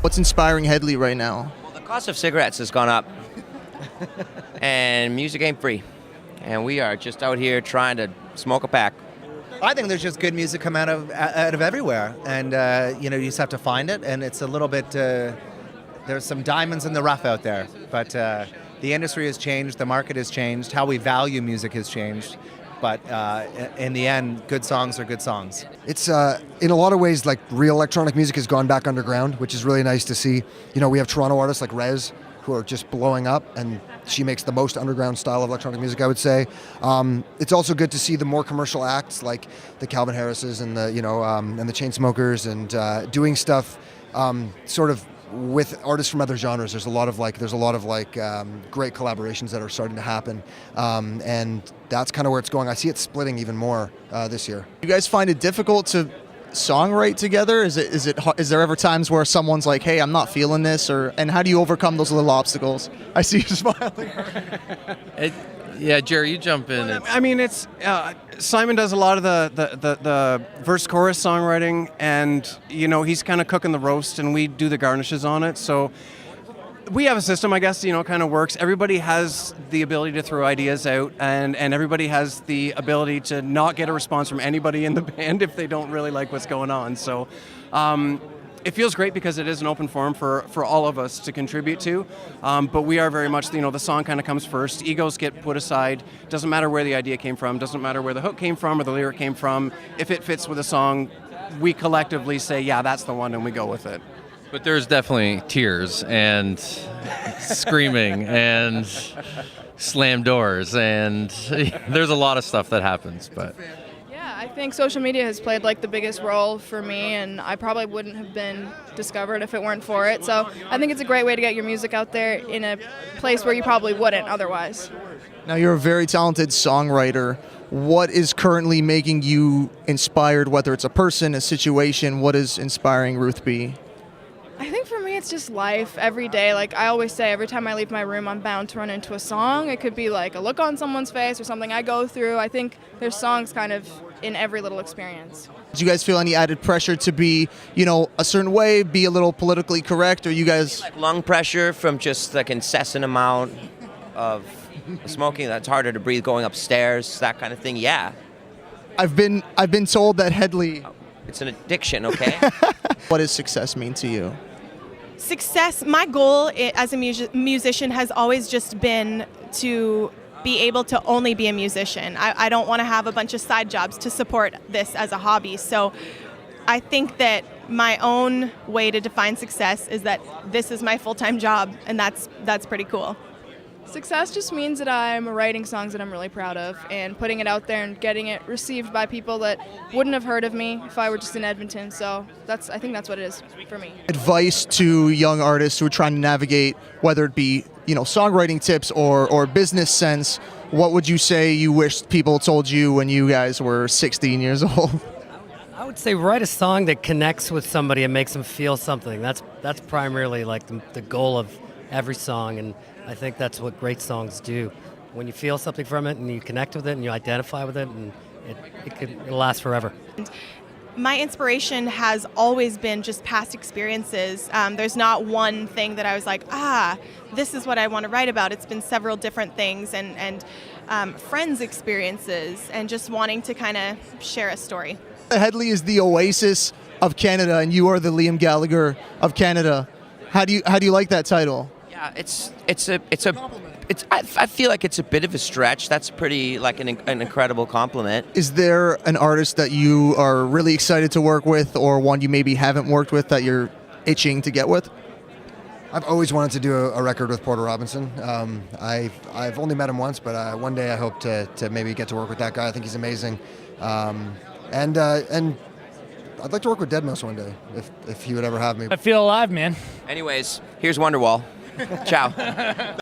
What's inspiring Hedley right now? Well, the cost of cigarettes has gone up, and music ain't free. And we are just out here trying to smoke a pack. I think there's just good music come out of everywhere, and you just have to find it. And it's a little bit there's some diamonds in the rough out there, but the industry has changed, the market has changed, how we value music has changed. But in the end, good songs are good songs. It's in a lot of ways like real electronic music has gone back underground, which is really nice to see. We have Toronto artists like Rez who are just blowing up, and she makes the most underground style of electronic music, I would say. It's also good to see the more commercial acts like the Calvin Harrises and the and the Chainsmokers and doing stuff sort of with artists from other genres. There's a lot of great collaborations that are starting to happen, and that's kind of where it's going. I see it splitting even more this year. You guys find it difficult to songwrite together? Is there ever times where someone's like, "Hey, I'm not feeling this," and how do you overcome those little obstacles? I see you smiling. Yeah, Jerry, you jump in. I mean, it's Simon does a lot of the verse chorus songwriting, and he's kind of cooking the roast, and we do the garnishes on it. So we have a system, I guess, kind of works. Everybody has the ability to throw ideas out, and everybody has the ability to not get a response from anybody in the band if they don't really like what's going on. So it feels great because it is an open forum for all of us to contribute to, but we are very much, the song kind of comes first. Egos get put aside. Doesn't matter where the idea came from, doesn't matter where the hook came from or the lyric came from. If it fits with a song, we collectively say, yeah, that's the one, and we go with it. But there's definitely tears and screaming and slam doors, and there's a lot of stuff that happens, but... I think social media has played the biggest role for me, and I probably wouldn't have been discovered if it weren't for it. So I think it's a great way to get your music out there in a place where you probably wouldn't otherwise. Now, you're a very talented songwriter. What is currently making you inspired, whether it's a person, a situation? What is inspiring Ruth B? I think for me it's just life every day. I always say, every time I leave my room, I'm bound to run into a song. It could be a look on someone's face or something I go through. I think there's songs kind of in every little experience. Do you guys feel any added pressure to be, a certain way, be a little politically correct, or you guys... Lung pressure from just incessant amount of smoking, that's harder to breathe going upstairs, that kind of thing, yeah. I've been told that Hedley... It's an addiction, okay? What does success mean to you? Success, my goal as a musician has always just been to be able to only be a musician. I don't want to have a bunch of side jobs to support this as a hobby. So I think that my own way to define success is that this is my full-time job, and that's pretty cool. Success just means that I'm writing songs that I'm really proud of and putting it out there and getting it received by people that wouldn't have heard of me if I were just in Edmonton. So I think that's what it is for me. Advice to young artists who are trying to navigate, whether it be songwriting tips or business sense, what would you say you wish people told you when you guys were 16 years old? I would say write a song that connects with somebody and makes them feel something. That's primarily the goal of every song, and I think that's what great songs do. When you feel something from it and you connect with it and you identify with it, and it'll last forever. My inspiration has always been just past experiences. There's not one thing that I was like, this is what I want to write about. It's been several different things and friends' experiences and just wanting to kind of share a story. Hedley is the Oasis of Canada, and you are the Liam Gallagher of Canada. How do you like that title? Yeah, I feel like it's a bit of a stretch. That's pretty an incredible compliment. Is there an artist that you are really excited to work with, or one you maybe haven't worked with that you're itching to get with? I've always wanted to do a record with Porter Robinson. I've only met him once, but one day I hope to maybe get to work with that guy. I think he's amazing, and I'd like to work with Deadmau5 one day if he would ever have me. I feel alive, man. Anyways, here's Wonderwall. Ciao.